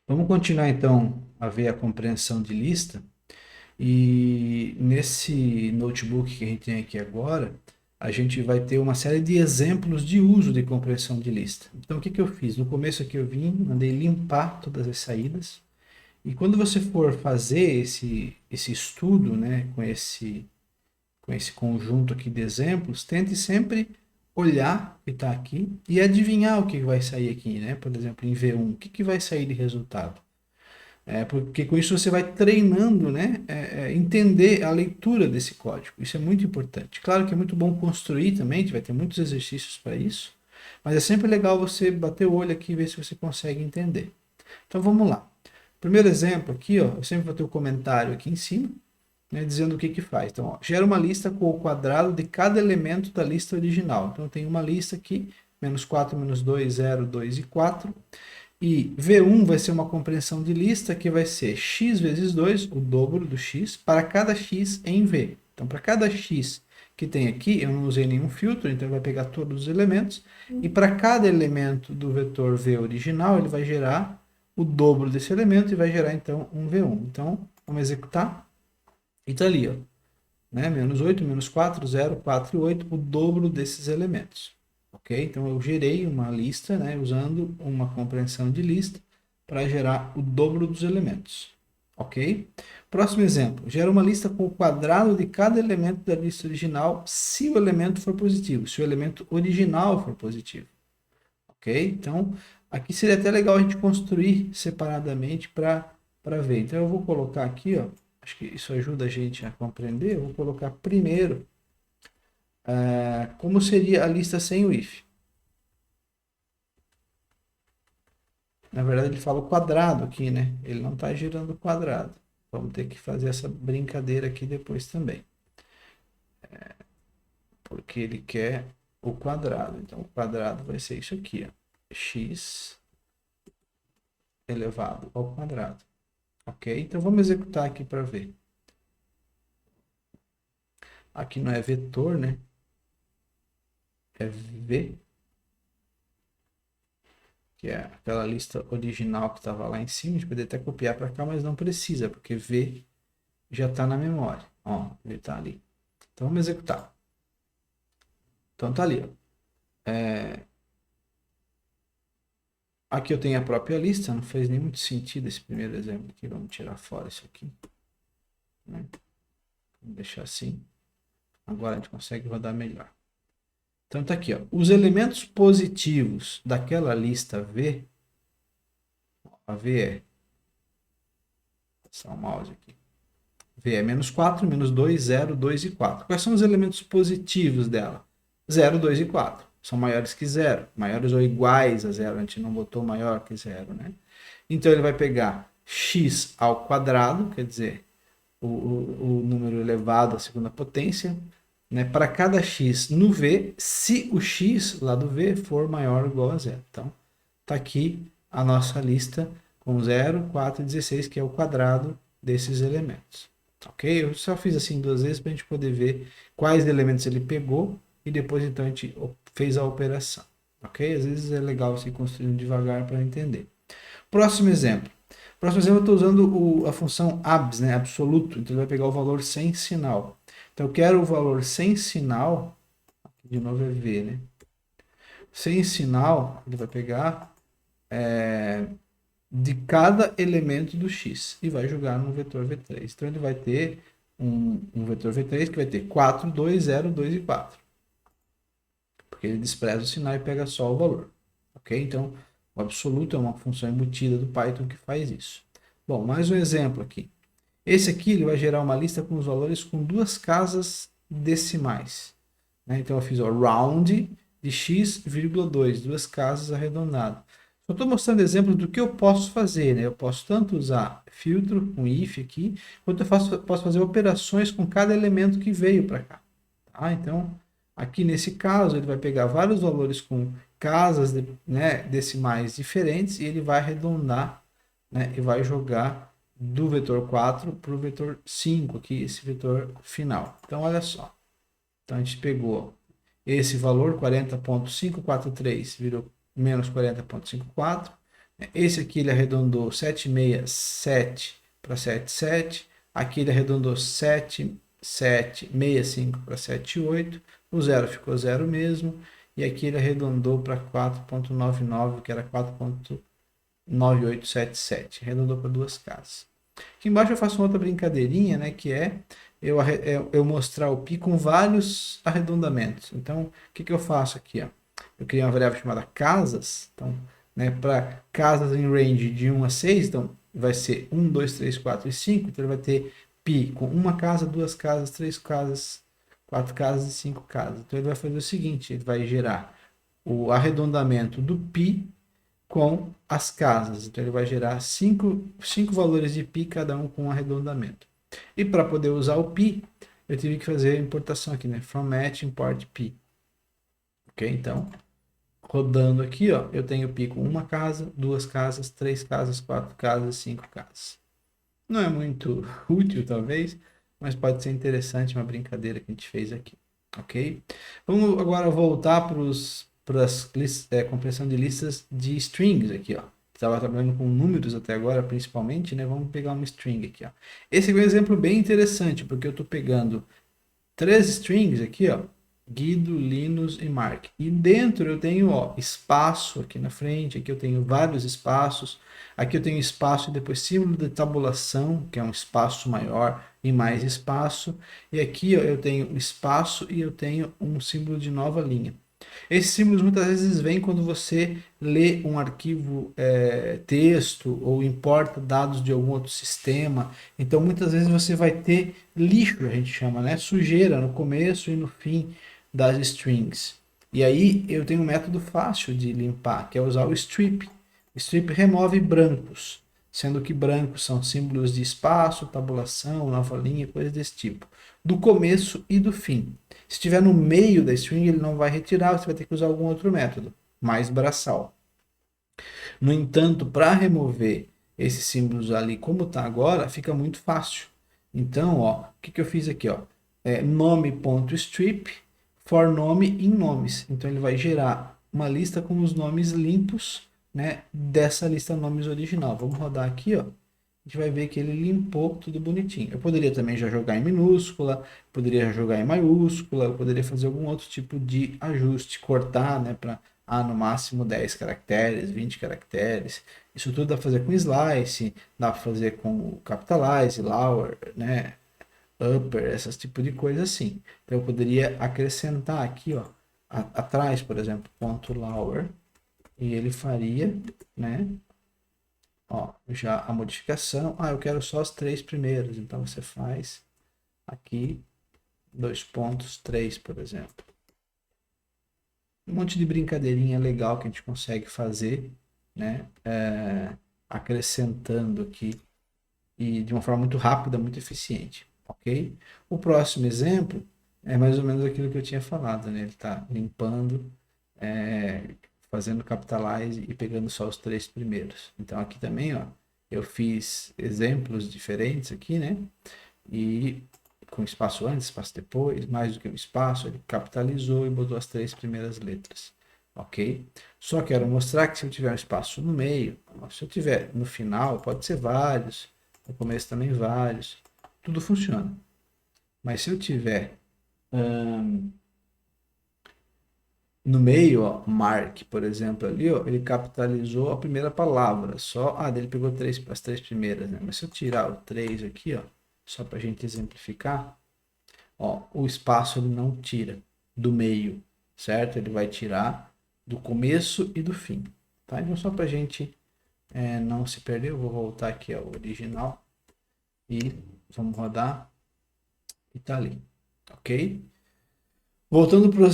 Vamos continuar então a ver a compreensão de lista. E nesse notebook que a gente tem aqui agora, a gente vai ter uma série de exemplos de uso de compreensão de lista. Então, o que que eu fiz? No começo aqui eu vim, mandei limpar todas as saídas. E quando você for fazer esse estudo, né, com esse conjunto aqui de exemplos, tente sempre olhar o que está aqui e adivinhar o que vai sair aqui, né? Por exemplo, em V1, o que que vai sair de resultado? Porque com isso você vai treinando, né, entender a leitura desse código. Isso é muito importante. Claro que é muito bom construir também, vai ter muitos exercícios para isso, mas é sempre legal você bater o olho aqui e ver se você consegue entender. Então vamos lá. Primeiro exemplo aqui, ó, eu sempre vou ter o comentário aqui em cima, né, dizendo o que que faz. Então, ó, gera uma lista com o quadrado de cada elemento da lista original. Então, eu tenho uma lista aqui, menos 4, menos 2, 0, 2 e 4. E V1 vai ser uma compreensão de lista que vai ser x vezes 2, o dobro do x, para cada x em V. Então, para cada x que tem aqui, eu não usei nenhum filtro, então ele vai pegar todos os elementos. E para cada elemento do vetor V original, ele vai gerar o dobro desse elemento e vai gerar, então, um V1. Então, vamos executar. E está ali, ó, né? Menos 8, menos 4, 0, 4 e 8, o dobro desses elementos. Ok? Então eu gerei uma lista, né, usando uma compreensão de lista para gerar o dobro dos elementos. Ok? Próximo exemplo. Gera uma lista com o quadrado de cada elemento da lista original se o elemento for positivo, se o elemento original for positivo. Ok? Então, aqui seria até legal a gente construir separadamente para ver. Então, eu vou colocar aqui, ó, acho que isso ajuda a gente a compreender. Eu vou colocar primeiro como seria a lista sem o if. Na verdade, ele fala o quadrado aqui, né? Ele não está girando o quadrado. Vamos ter que fazer essa brincadeira aqui depois também. Porque ele quer o quadrado. Então, o quadrado vai ser isso aqui, ó. X elevado ao quadrado. Ok? Então, vamos executar aqui para ver. Aqui não é vetor, né? É V, que é aquela lista original que estava lá em cima. A gente poderia até copiar para cá, mas não precisa, porque V já está na memória. Ó, ele está ali. Então vamos executar. Então tá ali. Ó. Aqui eu tenho a própria lista. Não fez nem muito sentido esse primeiro exemplo aqui. Vamos tirar fora isso aqui. Né? Vamos deixar assim. Agora a gente consegue rodar melhor. Então tá aqui. Ó. Os elementos positivos daquela lista V. A V é. Vou passar o mouse aqui. V é menos 4, menos 2, 0, 2 e 4. Quais são os elementos positivos dela? 0, 2 e 4. São maiores que 0. Maiores ou iguais a 0. A gente não botou maior que 0, né? Então ele vai pegar x ao quadrado, quer dizer, o número elevado à segunda potência, né, para cada x no V, se o x lá do V for maior ou igual a 0. Então, está aqui a nossa lista com 0, 4 e 16, que é o quadrado desses elementos. Ok? Eu só fiz assim duas vezes para a gente poder ver quais elementos ele pegou e depois então a gente fez a operação. Ok? Às vezes é legal você ir construindo devagar para entender. Próximo exemplo. Próximo exemplo, eu estou usando a função abs, né, absoluto. Então ele vai pegar o valor sem sinal. Então eu quero o valor sem sinal, aqui de novo é V, né? Sem sinal, ele vai pegar de cada elemento do x e vai jogar no vetor V3. Então ele vai ter um vetor V3 que vai ter 4, 2, 0, 2 e 4. Porque ele despreza o sinal e pega só o valor. Ok? Então, o absoluto é uma função embutida do Python que faz isso. Bom, mais um exemplo aqui. Esse aqui ele vai gerar uma lista com os valores com duas casas decimais. Né? Então eu fiz o round de x,2, duas casas arredondadas. Só estou mostrando exemplos do que eu posso fazer. Né? Eu posso tanto usar filtro com if aqui, quanto eu posso fazer operações com cada elemento que veio para cá. Tá? Então, aqui nesse caso, ele vai pegar vários valores com casas né, decimais diferentes e ele vai arredondar, né, e vai jogar do vetor 4 para o vetor 5, aqui, esse vetor final. Então, olha só. Então, a gente pegou esse valor, 40,543, virou menos 40,54. Esse aqui ele arredondou 767 para 77. Aqui ele arredondou 7765 para 78. O zero ficou zero mesmo. E aqui ele arredondou para 4.99, que era 4.9877. Arredondou para duas casas. Aqui embaixo eu faço uma outra brincadeirinha, né, que é eu mostrar o pi com vários arredondamentos. Então, o que eu faço aqui? Ó? Eu criei uma variável chamada casas. Então, né, para casas em range de 1 a 6, então vai ser 1, 2, 3, 4 e 5. Então, ele vai ter pi com uma casa, duas casas, três casas, quatro casas e cinco casas. Então, ele vai fazer o seguinte, ele vai gerar o arredondamento do pi com as casas. Então, ele vai gerar cinco valores de pi, cada um com um arredondamento. E para poder usar o pi, eu tive que fazer a importação aqui, né? From match import pi. Ok? Então, rodando aqui, ó, eu tenho pi com uma casa, duas casas, três casas, quatro casas, cinco casas. Não é muito útil, talvez, mas pode ser interessante uma brincadeira que a gente fez aqui. Ok? Vamos agora voltar para a compressão de listas de strings aqui, ó. Estava trabalhando com números até agora, principalmente, né? Vamos pegar uma string aqui, ó. Esse é um exemplo bem interessante, porque eu estou pegando três strings aqui, ó. Guido, Linus e Mark. E dentro eu tenho, ó, espaço aqui na frente, aqui eu tenho vários espaços. Aqui eu tenho espaço e depois símbolo de tabulação, que é um espaço maior e mais espaço. E aqui, ó, eu tenho espaço e eu tenho um símbolo de nova linha. Esses símbolos muitas vezes vêm quando você lê um arquivo texto ou importa dados de algum outro sistema. Então muitas vezes você vai ter lixo, a gente chama, né? Sujeira no começo e no fim das strings. E aí eu tenho um método fácil de limpar, que é usar o strip. O strip remove brancos, sendo que brancos são símbolos de espaço, tabulação, nova linha, coisas desse tipo. Do começo e do fim. Se estiver no meio da string, ele não vai retirar, você vai ter que usar algum outro método, mais braçal. No entanto, para remover esses símbolos ali como está agora, fica muito fácil. Então, ó, o que eu fiz aqui? Ó? Nome.strip for nome em nomes. Então, ele vai gerar uma lista com os nomes limpos, né, dessa lista nomes original. Vamos rodar aqui, ó. A gente vai ver que ele limpou tudo bonitinho. Eu poderia também já jogar em minúscula, poderia já jogar em maiúscula, eu poderia fazer algum outro tipo de ajuste, cortar, né, para no máximo 10 caracteres, 20 caracteres. Isso tudo dá para fazer com slice, dá para fazer com capitalize, lower, né, upper, esses tipo de coisa assim. Então eu poderia acrescentar aqui, ó, atrás, por exemplo, ponto lower, e ele faria, né, ó, já a modificação. Eu quero só as três primeiras. Então você faz aqui 2.3, por exemplo. Um monte de brincadeirinha legal que a gente consegue fazer, né? Acrescentando aqui e de uma forma muito rápida, muito eficiente, ok? O próximo exemplo é mais ou menos aquilo que eu tinha falado, né? Ele está limpando, fazendo capitalize e pegando só os três primeiros. Então aqui também, ó, eu fiz exemplos diferentes aqui, né? E com espaço antes, espaço depois, mais do que um espaço, ele capitalizou e botou as três primeiras letras, ok? Só quero mostrar que se eu tiver um espaço no meio, se eu tiver no final, pode ser vários, no começo também vários, tudo funciona. Mas se eu tiver no meio, ó, Mark, por exemplo, ali, ó, ele capitalizou a primeira palavra, só, ele pegou as três primeiras, né? Mas se eu tirar o 3 aqui, ó, só para a gente exemplificar, ó, o espaço ele não tira do meio, certo? Ele vai tirar do começo e do fim, tá? Então só para a gente não se perder, eu vou voltar aqui ao original e vamos rodar e tá ali, ok? Voltando para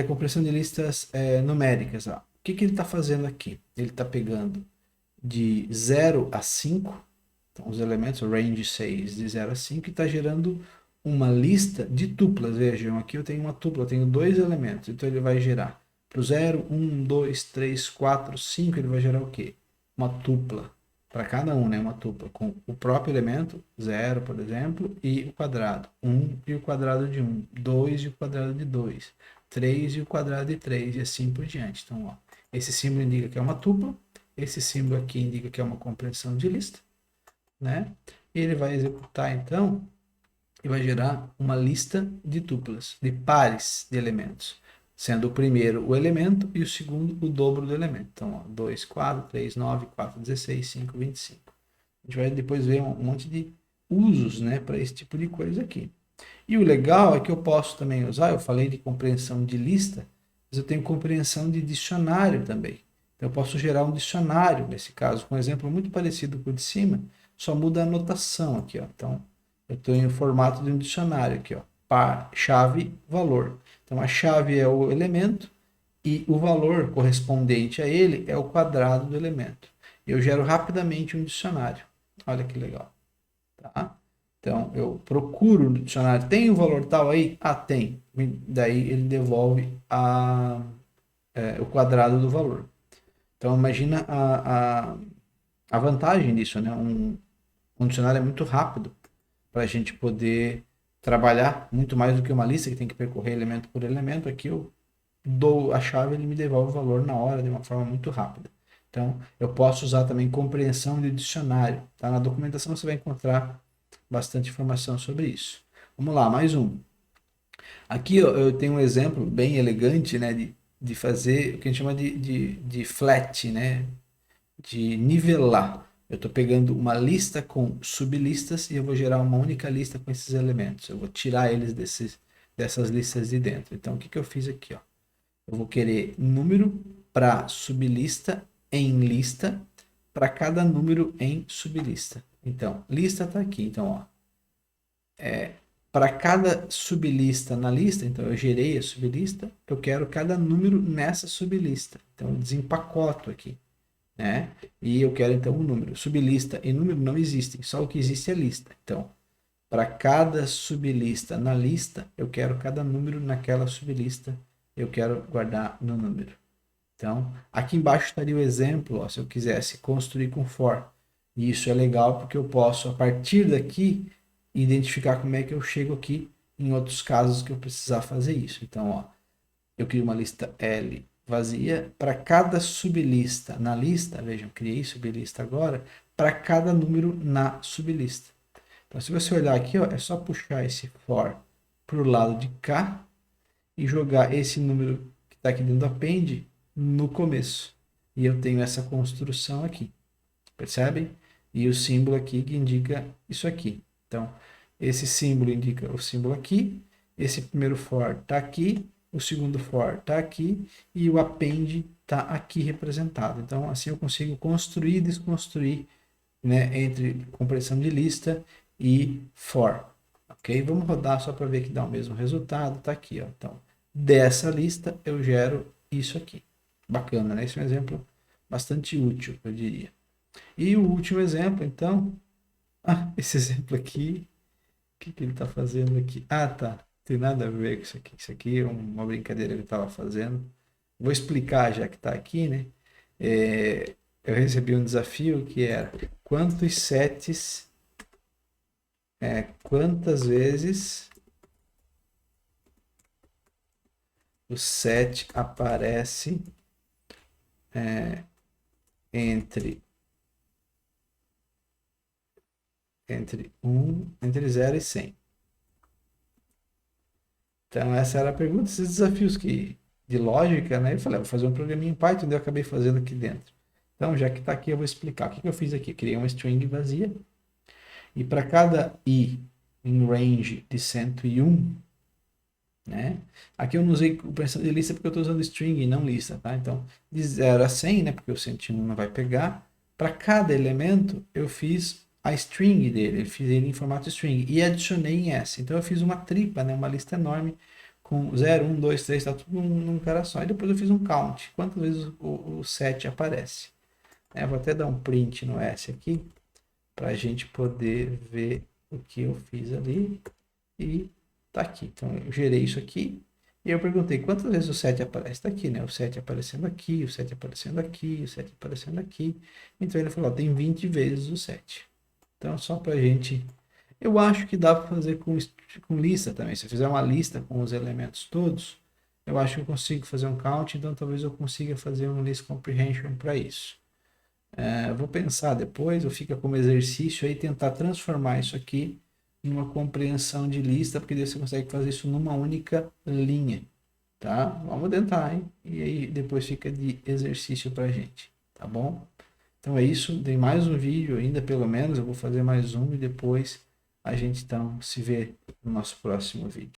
compressão de listas numéricas, ó. O que ele está fazendo aqui? Ele está pegando de 0 a 5, então os elementos, o range 6 de 0 a 5, e está gerando uma lista de tuplas. Vejam, aqui eu tenho uma tupla, eu tenho dois elementos, então ele vai gerar para o 0, 1, 2, 3, 4, 5, ele vai gerar o quê? Uma tupla. Para cada um, né? Uma tupla com o próprio elemento, 0, por exemplo, e o quadrado. 1 e o quadrado de 1, 2 e o quadrado de 2, 3 e o quadrado de 3, e assim por diante. Então, ó, Esse símbolo indica que é uma tupla, esse símbolo aqui indica que é uma compreensão de lista, né? E ele vai executar, então, e vai gerar uma lista de tuplas, de pares de elementos, sendo o primeiro o elemento e o segundo o dobro do elemento. Então, ó, 2, 4, 3, 9, 4, 16, 5, 25. A gente vai depois ver um monte de usos, né, para esse tipo de coisa aqui. E o legal é que eu posso também usar, eu falei de compreensão de lista, mas eu tenho compreensão de dicionário também. Então eu posso gerar um dicionário, nesse caso, com um exemplo muito parecido com o de cima, só muda a notação aqui, ó. Então eu estou em formato de um dicionário aqui, ó. Par, chave, valor. Então a chave é o elemento e o valor correspondente a ele é o quadrado do elemento. Eu gero rapidamente um dicionário. Olha que legal. Tá? Então, eu procuro no dicionário, tem o valor tal aí? Ah, tem. Daí ele devolve o quadrado do valor. Então, imagina a vantagem disso, né? Um dicionário é muito rápido para a gente poder trabalhar muito mais do que uma lista que tem que percorrer elemento por elemento. Aqui eu dou a chave e ele me devolve o valor na hora, de uma forma muito rápida. Então, eu posso usar também compreensão de dicionário. Tá? Na documentação você vai encontrar bastante informação sobre isso. Vamos lá, mais um. Aqui ó, eu tenho um exemplo bem elegante, né, de fazer o que a gente chama de flat, né, de nivelar. Eu estou pegando uma lista com sublistas e eu vou gerar uma única lista com esses elementos. Eu vou tirar eles dessas listas de dentro. Então, o que eu fiz aqui? Ó? Eu vou querer número para sublista em lista para cada número em sublista. Então, lista está aqui. Então, ó, para cada sublista na lista, então eu gerei a sublista, eu quero cada número nessa sublista. Então, eu desempacoto aqui, né? E eu quero então um número. Sublista e número não existem, só o que existe é a lista. Então, para cada sublista na lista, eu quero cada número naquela sublista, eu quero guardar no número. Então, aqui embaixo estaria o exemplo, ó, se eu quisesse construir com for. E isso é legal porque eu posso, a partir daqui, identificar como é que eu chego aqui em outros casos que eu precisar fazer isso. Então, ó, eu crio uma lista L vazia para cada sublista na lista, vejam, criei sublista agora, para cada número na sublista. Então, se você olhar aqui, ó, é só puxar esse for para o lado de cá e jogar esse número que está aqui dentro do append no começo. E eu tenho essa construção aqui. Percebem? E o símbolo aqui que indica isso aqui. Então, esse símbolo indica o símbolo aqui. Esse primeiro for está aqui. O segundo for está aqui. E o append está aqui representado. Então, assim eu consigo construir e desconstruir, né, entre compressão de lista e for. Ok? Vamos rodar só para ver que dá o mesmo resultado. Está aqui. Ó. Então, dessa lista eu gero isso aqui. Bacana, né? Esse é um exemplo bastante útil, eu diria. E o último exemplo, então. Ah, esse exemplo aqui. O que ele está fazendo aqui? Ah, tá. Não tem nada a ver com isso aqui. Isso aqui é uma brincadeira que eu estava fazendo. Vou explicar já que está aqui, né? Eu recebi um desafio que era quantos sets, quantas vezes o set aparece entre 0 e 100. Então, essa era a pergunta, esses desafios de lógica, né? Eu falei, vou fazer um programinha em Python, daí eu acabei fazendo aqui dentro. Então, já que está aqui, eu vou explicar. O que eu fiz aqui? Eu criei uma string vazia, e para cada i em range de 101, né? Aqui eu não usei compreensão de lista porque eu estou usando string e não lista, tá? Então, de 0 a 100, né? Porque o 101 não vai pegar. Para cada elemento, eu fiz a string dele, eu fiz ele em formato string e adicionei em S. Então, eu fiz uma tripa, né? Uma lista enorme com 0, 1, 2, 3, tá tudo num cara só. E depois eu fiz um count, quantas vezes o set aparece. Vou até dar um print no S aqui, para a gente poder ver o que eu fiz ali. E tá aqui. Então eu gerei isso aqui e eu perguntei quantas vezes o 7 aparece. Está aqui, né? O 7 aparecendo aqui, o 7 aparecendo aqui, o 7 aparecendo aqui. Então ele falou, ó, tem 20 vezes o 7. Então só para a gente... Eu acho que dá para fazer com lista também. Se eu fizer uma lista com os elementos todos, eu acho que eu consigo fazer um count, então talvez eu consiga fazer um list comprehension para isso. Eu vou pensar depois, ou fica como exercício aí tentar transformar isso aqui em uma compreensão de lista, porque daí você consegue fazer isso numa única linha, tá? Vamos tentar, hein? E aí depois fica de exercício pra gente, tá bom? Então é isso, tem mais um vídeo ainda, pelo menos, eu vou fazer mais um e depois a gente então se vê no nosso próximo vídeo.